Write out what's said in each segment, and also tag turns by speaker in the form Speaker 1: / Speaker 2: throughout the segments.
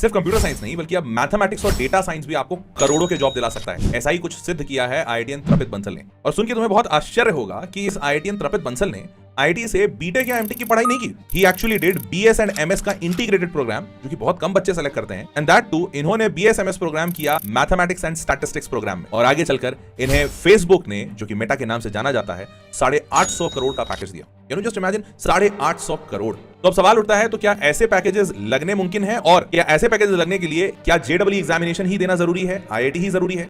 Speaker 1: सिर्फ computer science नहीं बल्कि अब मैथमेटिक्स और डेटा साइंस भी आपको करोड़ों के जॉब दिला सकता है। ऐसा ही कुछ सिद्ध किया है आईआईटीएन तृपित बंसल ने। और सुन के तुम्हें बहुत आश्चर्य होगा कि इस आईआईटीएन तृपित बंसल ने आईआईटी से बीटेक या एमटेक की पढ़ाई नहीं की। ही actually did BS and MS का इंटीग्रेटेड प्रोग्राम, जो कि बहुत कम बच्चे सेलेक्ट करते हैं। एंड दैट टू इन्होंने बीएस एमएस प्रोग्राम किया मैथमेटिक्स एंड स्टैटिस्टिक्स प्रोग्राम में। और आगे चलकर इन्हें फेसबुक ने, जो कि मेटा के नाम से जाना जाता है, 850 करोड़ का पैकेज दिया। You know just imagine 850 crore. तो अब सवाल उठता है, तो क्या ऐसे पैकेजेस लगने मुमकिन है? और क्या ऐसे पैकेजेस लगने के लिए क्या जेईई एग्जामिनेशन ही देना जरूरी है, आईआईटी ही जरूरी है?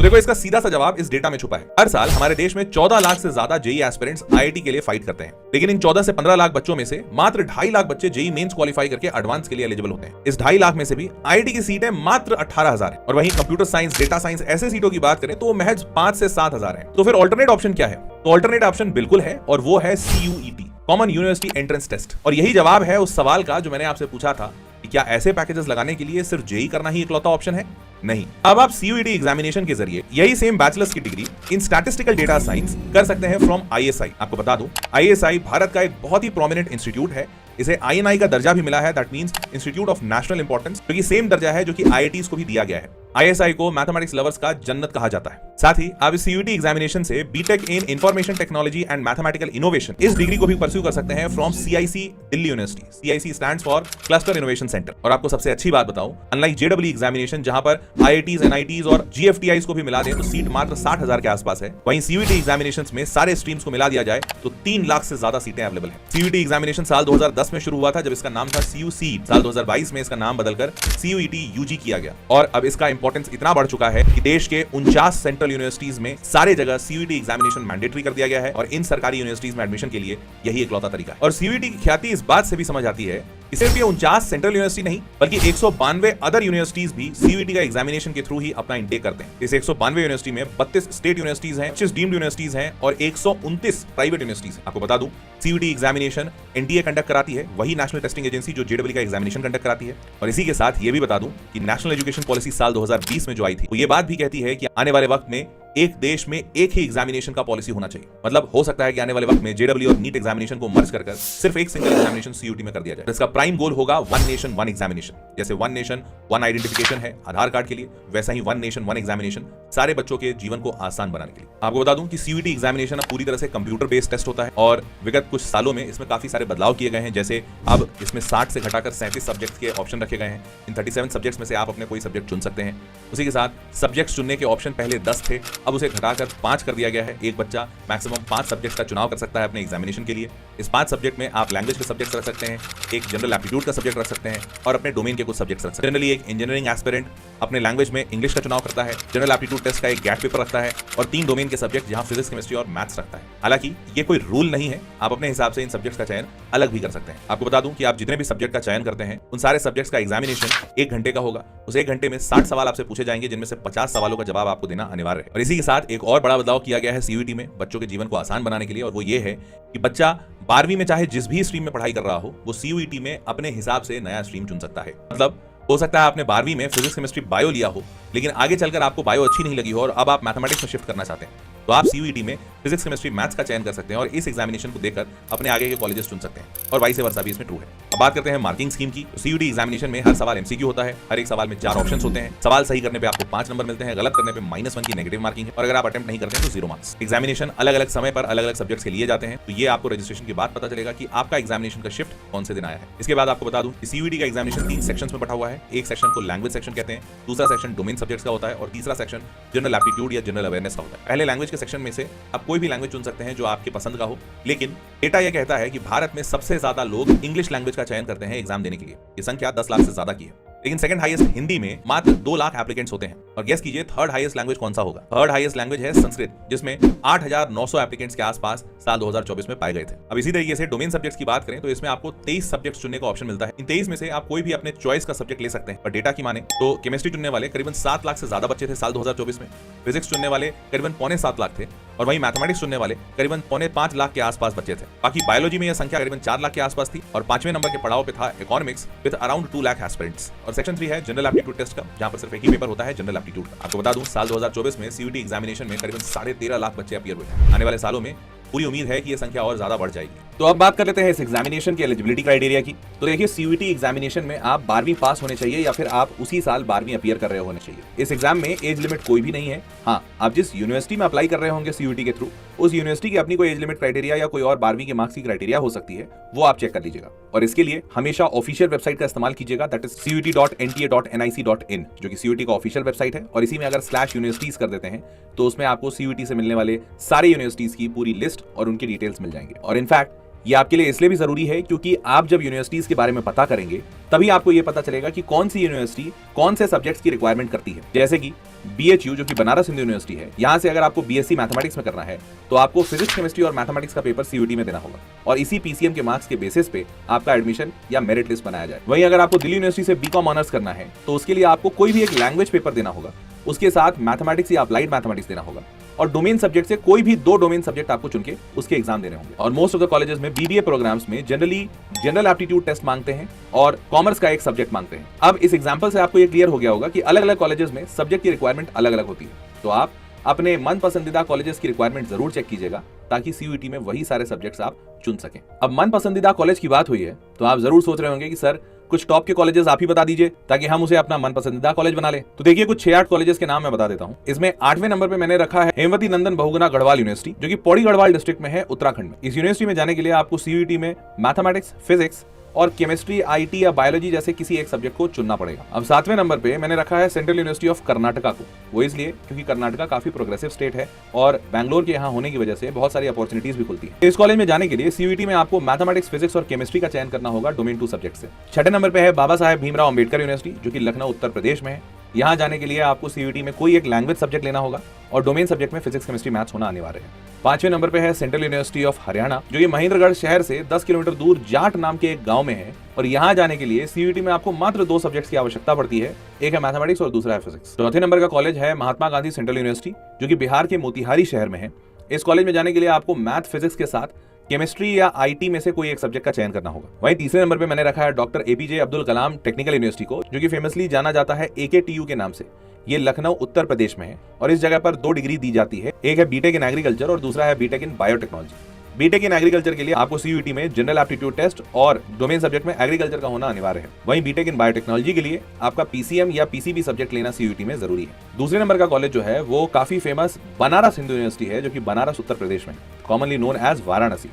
Speaker 1: देखो, इसका सीधा सा जवाब इस डेटा में छुपा है। हर साल हमारे देश में 14 लाख से ज्यादा जेईई एस्पिरेंट्स आईआईटी के लिए फाइट करते हैं, लेकिन इन 14 से 15 लाख बच्चों में से मात्र 2.5 लाख बच्चे जेईई मेंस क्वालिफाई करके एडवांस के लिए एलिजिबल होते हैं। इस 2.5 लाख में से भी आईआईटी की सीटें मात्र 18,000 है। और वहीं कंप्यूटर साइंस, डेटा साइंस ऐसे सीटों की बात करें तो वो महज 5 से 7,000 है। तो फिर ऑल्टरनेट ऑप्शन क्या है? तो ऑल्टरनेट ऑप्शन बिल्कुल है, और वो है CUET, common university entrance test. और यही जवाब है उस सवाल का जो मैंने आपसे पूछा था कि क्या ऐसे पैकेजेस लगाने के लिए सिर्फ जेईई करना ही इकलौता ऑप्शन है? नहीं। अब आप CUET एग्जामिनेशन के जरिए यही सेम बैचलर्स की degree in statistical data science कर सकते हैं फ्रॉम ISI। आपको बता दूं, ISI भारत का एक बहुत ही प्रोमिनेंट इंस्टीट्यूट है। इसे INI का दर्जा भी मिला है, that means institute of national importance, जो कि सेम दर्जा है जो कि IITs को भी दिया गया है। ISI को मैथमेटिक्स लवर्स का जन्नत कहा जाता है। साथ ही आप इस CUET एग्जामिनेशन से BTech in information technology and mathematical innovation इस डिग्री को भी परस्यू कर सकते हैं from CIC Delhi university. CIC stands for cluster innovation centre. और आपको सबसे अच्छी बात बताऊं, अनलाइक JEE एग्जामिनेशन जहां पर IITs, NITs और GFTIs को भी मिला दें तो सीट मात्र 60,000 के आसपास है, वहीं CUET एग्जामिनेशन में सारे स्ट्रीम्स को मिला दिया जाए तो 3 लाख से ज्यादा सीटें अवेलेबल है। CUET एग्जामिनेशन साल 2010 में शुरू हुआ था, जब इसका नाम था CUC। साल 2022 में इसका नाम बदलकर CUET UG किया गया। और अब इसका इंपॉर्टेंस इतना बढ़ चुका है कि देश के 49 सेंट्रल यूनिवर्सिटीज में सारे जगह CUET एग्जामिनेशन मैंडेटरी कर दिया गया है। और इन सरकारी यूनिवर्सिटीज में एडमिशन के लिए यही इकलौता तरीका है। और CUET की ख्याति इस बात से भी समझ आती है कि सिर्फ ये 49 सेंट्रल यूनिवर्सिटी नहीं बल्कि 192 अदर यूनिवर्सिटीज भी CUET का एग्जामिनेशन के थ्रू ही अपना इंटेक करते हैं। इस 192 यूनिवर्सिटी में 32 स्टेट यूनिवर्सिटीज हैं, 25 डीम्ड यूनिवर्सिटीज हैं और 129 प्राइवेट यूनिवर्सिटीज हैं। आपको बता दूं, CUET एग्जामिनेशन NTA कंडक्ट कराती है, वही नेशनल टेस्टिंग एजेंसी जो JEE का एग्जामिनेशन कंडक्ट कराती है। और इसी के साथ ये भी बता दूं कि नेशनल एजुकेशन पॉलिसी साल 2020 में जो आई थी, वो ये बात भी कहती है कि आने वाले वक्त में एक देश में एक ही एग्जामिनेशन का पॉलिसी होना चाहिए। मतलब हो सकता है कि आने वाले वक्त में JEE और नीट एग्जामिनेशन को मर्ज कर सिर्फ एक सिंगल एग्जामिनेशन CUET में कर दिया जाए। इसका प्राइम गोल होगा वन नेशन वन एग्जामिनेशन। जैसे वन नेशन वन आइडेंटिफिकेशन है आधार कार्ड के लिए, वैसा ही वन नेशन वन एग्जामिनेशन सारे बच्चों के जीवन को आसान बनाने के लिए। आपको बता दूं कि CUET एग्जामिनेशन अब पूरी तरह से कंप्यूटर बेस्ड टेस्ट होता है और विगत कुछ सालों में इसमें काफी सारे बदलाव किए गए हैं। जैसे अब इसमें 60 से घटाकर 37 सब्जेक्ट्स के ऑप्शन रखे गए हैं। इन 37 सब्जेक्ट्स में से आप अपने कोई सब्जेक्ट चुन सकते हैं। उसी के साथ सब्जेक्ट्स चुनने के ऑप्शन पहले 10 थे, अब उसे घटाकर 5 कर दिया गया है। एक बच्चा मैक्सिमम 5 सब्जेक्ट का चुनाव कर सकता है अपने एग्जामिनेशन के लिए। इस 5 सब्जेक्ट में आप लैंग्वेज के सब्जेक्ट रख सकते हैं, एक जनरल एप्टीट्यूड का सब्जेक्ट रख सकते हैं और अपने डोमेन के कुछ सब्जेक्ट रख सकते हैं। जनरली एक इंजीनियरिंग एस्पिरेंट अपने लैंग्वेज में इंग्लिश का चुनाव करता है, जनरल एप्टीट्यूड टेस्ट का एक गैट पेपर रखता है और 3 डोमेन के सब्जेक्ट जहां फिजिक्स, केमिस्ट्री और मैथ्स रखता है। हालांकि ये कोई रूल नहीं है, आप अपने हिसाब से इन सब्जेक्ट्स का चयन अलग भी कर सकते हैं। आपको बता दूं कि आप जितने भी सब्जेक्ट का चयन करते हैं उन सारे सब्जेक्ट्स का एग्जामिनेशन 1 घंटे का होगा। उस 1 घंटे में 60 सवाल आपसे पूछे जाएंगे, जिनमें से 50 सवालों का जवाब आपको देना अनिवार्य है। और इसी के साथ एक और बड़ा बदलाव किया गया है CUET में बच्चों के जीवन को आसान बनाने के लिए, और वो ये है कि बच्चा 12वीं में चाहे जिस भी स्ट्रीम में पढ़ाई कर रहा हो, वो CUET में अपने हिसाब से नया स्ट्रीम चुन सकता है। मतलब हो सकता है आपने 12वीं में फिजिक्स, केमिस्ट्री, बायो लिया हो, लेकिन आगे चलकर आपको बायो अच्छी नहीं लगी हो और अब आप मैथमेटिक्स में शिफ्ट करना चाहते हैं, तो आप CUET में फिजिक्स, केमिस्ट्री, मैथ्स का चयन कर सकते हैं और इस एग्जामिनेशन को देकर अपने आगे के कॉलेजेस चुन सकते हैं। और वाइस वर्सा भी इसमें ट्रू है। अब बात करते हैं मार्किंग स्कीम की। तो CUET एग्जामिनेशन में हर सवाल MCQ होता है। हर एक सवाल में 4 ऑप्शंस होते हैं। सवाल सही करने पे आपको 5 नंबर मिलते हैं, गलत करने पे -1 की नेगेटिव मार्किंग है और अगर आप अटेम्प्ट नहीं करते हैं तो 0 मार्क्स। एग्जामिनेशन अलग अलग समय पर अलग अलग सब्जेक्ट्स के लिए जाते हैं, तो ये आपको रजिस्ट्रेशन के बाद पता चलेगा कि आपका एग्जामिनेशन का शिफ्ट कौन से दिन आया है। इसके बाद आपको बता दूं कि CUET का एग्जामिनेशन 3 सेक्शंस में बटा हुआ है। एक सेक्शन को लैंग्वेज सेक्शन कहते हैं, दूसरा सेक्शन डोमेन सब्जेक्ट्स का होता है और तीसरा सेक्शन जनरल एप्टीट्यूड या जनरल अवेयरनेस का होता है। पहले लैंग्वेज के सेक्शन में से आप कोई भी लैंग्वेज चुन सकते हैं जो आपके पसंद का हो, लेकिन डेटा यह कहता है कि भारत में सबसे ज्यादा लोग इंग्लिश लैंग्वेज का चयन करते हैं एग्जाम देने के लिए। ये संख्या 10 लाख से ज्यादा की है। लेकिन सेकंड हाईएस्ट हिंदी में मात्र 2 लाख एप्लीकेंट्स होते हैं। और गेस कीजिए थर्ड हाईएस्ट लैंग्वेज कौन सा होगा। थर्ड हाईएस्ट लैंग्वेज है संस्कृत, जिसमें 8,900 एप्लीकेंट्स के आसपास साल 2024 में पाए गए थे। अब इसी तरीके से डोमेन सब्जेक्ट्स की बात करें तो इसमें आपको 23 सब्जेक्ट्स चुनने का ऑप्शन मिलता है। इन 23 में से आप कोई भी अपने चॉइस का सब्जेक्ट ले सकते हैं। पर डेटा की माने तो केमिस्ट्री चुनने वाले करीबन 7 लाख से ज्यादा बच्चे थे साल 2024 में, फिजिक्स चुनने वाले करीबन 6.25 लाख थे, और वहीं मैथमेटिक्स चुनने वाले करीबन 4.5 लाख के आसपास बच्चे थे। बाकी बायोलॉजी में यह संख्या करीबन 4 लाख के आसपास थी। और 5वें नंबर के पड़ाव पे था economics with around 2 lakh aspirants. और सेक्शन 3 है जनरल एप्टीट्यूड टेस्ट का, जहां पर सिर्फ एक ही पेपर होता है जनरल एप्टीट्यूड का। आपको बता दूं साल 2024 में सीयूटी एग्जामिनेशन में करीबन 13.5 लाख बच्चे अपीयर हुए थे। आने वाले सालों में पूरी उम्मीद है कि यह संख्या और ज्यादा बढ़ जाएगी। तो अब बात कर लेते हैं इस एग्जामिनेशन की एलिजिबिलिटी क्राइटेरिया की। तो देखिए सीयूटी एग्जामिनेशन में आप 12वीं पास होने चाहिए या फिर आप उसी साल 12वीं अपीयर कर रहे होने चाहिए। इस एग्जाम में एज लिमिट कोई भी नहीं है। हाँ, आप जिस यूनिवर्सिटी में अप्लाई कर रहे होंगे सीयूटी के थ्रू, उस यूनिवर्सिटी की अपनी कोई एज लिमिट क्राइटेरिया या कोई और 12वीं के मार्क्स की क्राइटेरिया हो सकती है, वो आप चेक कर लीजिएगा। और इसके लिए हमेशा ऑफिशियल वेबसाइट का इस्तेमाल कीजिएगा, दैट इज cut.nta.nic.in, जो कि सीयूटी का ऑफिशियल वेबसाइट है। और इसी में अगर /universities कर देते हैं तो उसमें आपको सीयूटी से मिलने वाले सारे यूनिवर्सिटीज की पूरी लिस्ट और उनकी डिटेल्स मिल जाएंगे। और इनफैक्ट ये आपके लिए इसलिए भी जरूरी है क्योंकि आप जब यूनिवर्सिटीज के बारे में पता करेंगे तभी आपको ये पता चलेगा कि कौन सी यूनिवर्सिटी कौन से सब्जेक्ट्स की रिक्वायरमेंट करती है। जैसे कि BHU जो कि बनारस हिंदू यूनिवर्सिटी है, यहाँ से अगर आपको BSc मैथमेटिक्स में करना है तो आपको फिजिक्स, केमिस्ट्री और मैथमेटिक्स का पेपर सीयूटी में देना होगा और इसी PCM के मार्क्स के बेसिस पे आपका एडमिशन या मेरिट लिस्ट बनाया जाए। वहीं अगर आपको दिल्ली यूनिवर्सिटी से BCom ऑनर्स करना है तो उसके लिए आपको कोई भी एक लैंग्वेज पेपर देना होगा, उसके साथ मैथमेटिक्स या अप्लाइड मैथमेटिक्स देना होगा और डोमेन सब्जेक्ट से कोई भी 2 डोमेन सब्जेक्ट आपको चुन के उसके एग्जाम देने होंगे। और मोस्ट ऑफ द कॉलेजेस में BBA प्रोग्राम्स में जनरली जनरल एप्टीट्यूड टेस्ट मांगते हैं और कॉमर्स का एक सब्जेक्ट मांगते हैं। अब इस एग्जांपल से आपको ये क्लियर हो गया होगा कि अलग अलग कॉलेजेस में सब्जेक्ट की रिक्वायरमेंट अलग अलग होती है। तो आप अपने मन पसंदीदा कॉलेजेस की रिक्वायरमेंट जरूर चेक कीजिएगा ताकि सीयूटी में वही सारे सब्जेक्ट्स आप चुन सकें। अब मन पसंदीदा कॉलेज की बात हुई है तो आप जरूर सोच रहे होंगे कि सर कुछ टॉप के कॉलेजेस आप ही बता दीजिए ताकि हम उसे अपना मन पसंदीदा कॉलेज बना लें। तो देखिए कुछ 6-8 कॉलेजेस के नाम मैं बता देता हूं। इसमें 8वें नंबर पे मैंने रखा है हेमवती नंदन बहुगुणा गढ़वाल यूनिवर्सिटी, जो कि पौड़ी गढ़वाल डिस्ट्रिक्ट में है, उत्तराखंड में। इस यूनिवर्सिटी में जाने के लिए आपको सीयूटी में मैथमेटिक्स, फिजिक्स और केमिस्ट्री, IT या बायोलॉजी जैसे किसी एक सब्जेक्ट को चुनना पड़ेगा। अब 7वें नंबर पे मैंने रखा है सेंट्रल यूनिवर्सिटी ऑफ कर्नाटका को। वो इसलिए क्योंकि कर्नाटका काफी प्रोग्रेसिव स्टेट है और बैंगलोर के यहाँ होने की वजह से बहुत सारी अपॉर्चुनिटीज भी खुलती है। इस कॉलेज में जाने के लिए सीयूटी में आपको मैथमेटिक्स, फिजिक्स और केमिस्ट्री का चयन करना होगा डोमेन 2 सब्जेक्ट से। 6ठे नंबर पे है बाबा साहेब भीमराव अम्बेडकर यूनिवर्सिटी, जो कि लखनऊ उत्तर प्रदेश में है। यहाँ जाने के लिए आपको सीयूटी में कोई एक लैंग्वेज सब्जेक्ट लेना होगा और डोमेन सब्जेक्ट में फिजिक्स, केमिस्ट्री, मैथ्स होना अनिवार्य है। 5वें नंबर पे है सेंट्रल यूनिवर्सिटी ऑफ हरियाणा, जो ये महेंद्रगढ़ शहर से 10 किलोमीटर दूर जाट नाम के एक गांव में है। और यहाँ जाने के लिए सीयूटी में आपको मात्र 2 सब्जेक्ट्स की आवश्यकता पड़ती है, एक है मैथमेटिक्स और दूसरा है फिजिक्स। 4थे नंबर का कॉलेज है महात्मा गांधी सेंट्रल यूनिवर्सिटी, जो कि बिहार के मोतिहारी शहर में है। इस कॉलेज में जाने के लिए आपको मैथ, फिजिक्स के साथ केमिस्ट्री या IT में से कोई एक सब्जेक्ट का चयन करना होगा। वहीं 3रे नंबर पे मैंने रखा है doctor APJ Abdul Kalam technical university को, जो कि फेमसली जाना जाता है AKTU के नाम से। ये लखनऊ उत्तर प्रदेश में है और इस जगह पर 2 डिग्री दी जाती है, एक है बीटेक इन एग्रीकल्चर और दूसरा है BTech in biotechnology. BTech in agriculture के लिए आपको सीयूटी में जनरल एप्टीट्यूड टेस्ट और डोमेन सब्जेक्ट में एग्रीकल्चर का होना अनिवार्य है। वहीं बीटेक इन बायोटेक्नोलॉजी के लिए आपका PCM या PCB सब्जेक्ट लेना सीयूटी में जरूरी है। दूसरे नंबर का कॉलेज जो है वो काफी फेमस बनारस हिंदू यूनिवर्सिटी है, जो कि बनारस उत्तर प्रदेश में, कॉमनली नोन एज वाराणसी।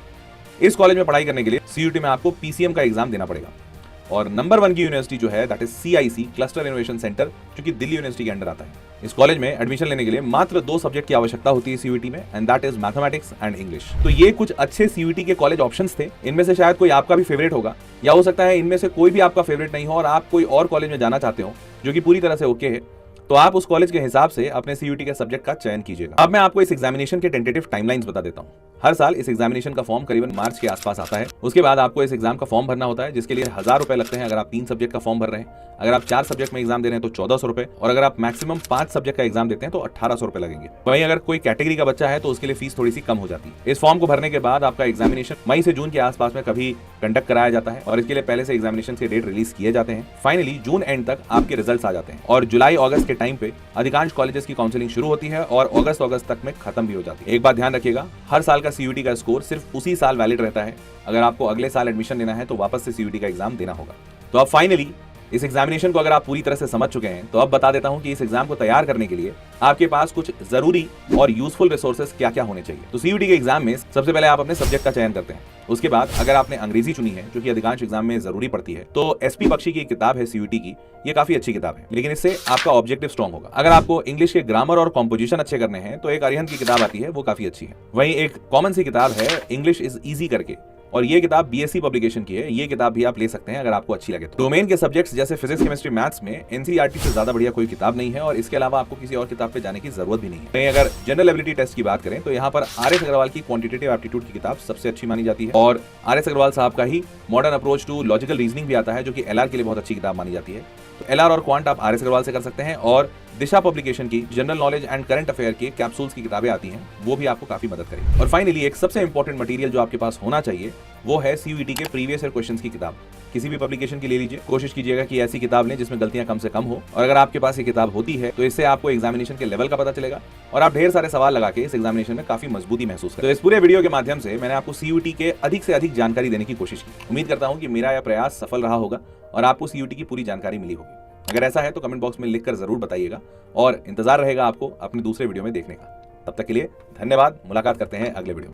Speaker 1: इस कॉलेज में पढ़ाई करने के लिए सीयूटी में आपको PCM का एग्जाम देना पड़ेगा। और नंबर 1 की यूनिवर्सिटी जो है that is CIC cluster innovation centre, जो कि दिल्ली यूनिवर्सिटी के अंडर आता है। इस कॉलेज में एडमिशन लेने के लिए मात्र 2 सब्जेक्ट की आवश्यकता होती है सीयूटी में, and that is mathematics and English. तो ये कुछ अच्छे सीयूटी के कॉलेज ऑप्शंस थे। इनमें से शायद कोई आपका भी फेवरेट होगा या हो सकता है इनमें से कोई भी आपका फेवरेट नहीं हो और आप कोई और कॉलेज में जाना चाहते हो जो कि पूरी तरह से ओके है, तो आप उस कॉलेज के हिसाब से अपने सीयूटी के सब्जेक्ट का चयन कीजिएगा। अब मैं आपको इस एग्जामिनेशन के टेंटेटिव टाइमलाइंस बता देता हूँ। हर साल इस एग्जामिनेशन का फॉर्म करीबन मार्च के आसपास आता है। उसके बाद आपको इस एग्जाम का फॉर्म भरना होता है, जिसके लिए 1000 रुपए लगते हैं अगर आप 3 सब्जेक्ट का फॉर्म भर रहे हैं। अगर आप 4 सब्जेक्ट में एग्जाम दे रहे हैं तो 1400 रुपए, और अगर आप मैक्सिमम 5 सब्जेक्ट का एग्जाम देते हैं तो 1800 रुपए लगेंगे। वहीं अगर कोई कैटेगरी का बच्चा है तो उसके लिए फीस थोड़ी सी कम हो जाती है। इस फॉर्म को भरने के बाद आपका एग्जामिनेशन मई से जून के आसपास में कभी कंडक्ट कराया जाता है और इसके लिए पहले से एग्जामिनेशन के डेट रिलीज किए जाते हैं। फाइनली जून एंड तक आपके रिजल्ट आ जाते हैं और जुलाई अगस्त के टाइम पे अधिकांश कॉलेजेस की काउंसलिंग शुरू होती है और अगस्त तक में खत्म भी हो जाती है। एक बात ध्यान रखिएगा, हर साल का सीयूटी का स्कोर सिर्फ उसी साल वैलिड रहता है। अगर आपको अगले साल एडमिशन लेना है तो वापस से सीयूटी का एग्जाम देना होगा। तो अब फाइनली इस एग्जामिनेशन को अगर आप पूरी तरह से समझ चुके हैं तो अब बता देता हूं कि इस एग्जाम को तैयार करने के लिए आपके पास कुछ जरूरी और यूजफुल रिसोर्सेज क्या क्या होने चाहिए। तो सीयूटी के एग्जाम में सबसे पहले आप अपने सब्जेक्ट का चयन करते हैं। उसके बाद अगर आपने अंग्रेजी चुनी है, जो कि अधिकांश एग्जाम में जरूरी पड़ती है, तो SP बख्शी की एक किताब है सीयूटी की, ये काफी अच्छी किताब है, लेकिन इससे आपका ऑब्जेक्टिव स्ट्रॉन्ग होगा। अगर आपको इंग्लिश के ग्रामर और कॉम्पोजिशन अच्छे करने हैं तो एक अरिहंत की किताब आती है, वो काफी अच्छी है। वहीं एक कॉमन सी किताब है इंग्लिश इज ईजी करके, और ये किताब बीएससी पब्लिकेशन की है। ये किताब भी आप ले सकते हैं अगर आपको अच्छी लगे तो। डोमेन के सब्जेक्ट्स जैसे फिजिक्स, केमिस्ट्री, मैथ्स में एनसीईआरटी से ज्यादा बढ़िया कोई किताब नहीं है और इसके अलावा आपको किसी और किताब पे जाने की जरूरत भी नहीं है। अगर जनरल एबिलिटी टेस्ट की बात करें तो यहाँ पर आर.एस. अग्रवाल की क्वांटिटेटिव एप्टीट्यूड की किताब सबसे अच्छी मानी जाती है और आर.एस. अग्रवाल साहब का ही modern approach to logical reasoning भी आता है, जो कि एलआर के लिए बहुत अच्छी किताब मानी जाती है। तो एलआर और क्वांट आप आर.एस. अग्रवाल से कर सकते हैं और दिशा पब्लिकेशन की general knowledge and current affair के कैप्सूल्स की किताबें आती हैं, वो भी आपको काफी मदद करेगी। और फाइनली एक सबसे इंपॉर्टेंट मटेरियल जो आपके पास होना चाहिए वो है सीयूईटी के प्रीवियस ईयर क्वेश्चंस की किताब। किसी भी पब्लिकेशन की ले लीजिए, कोशिश कीजिएगा कि ऐसी किताब लें जिसमें गलतियां कम से कम हो, और अगर आपके पास ये किताब होती है तो इससे आपको एग्जामिनेशन के लेवल का पता चलेगा और आप ढेर सारे सवाल लगा के इस एग्जामिनेशन में काफी मजबूती महसूस करें। तो इस पूरे वीडियो के माध्यम से मैंने आपको सीयूईटी के अधिक से अधिक जानकारी देने की कोशिश की। उम्मीद करता हूं कि मेरा यह प्रयास सफल रहा होगा और आपको सीयूईटी की पूरी जानकारी मिली होगी। अगर ऐसा है तो कमेंट बॉक्स में लिखकर जरूर बताइएगा और इंतजार रहेगा आपको अपने दूसरे वीडियो में देखने का। तब तक के लिए धन्यवाद। मुलाकात करते हैं अगले वीडियो में।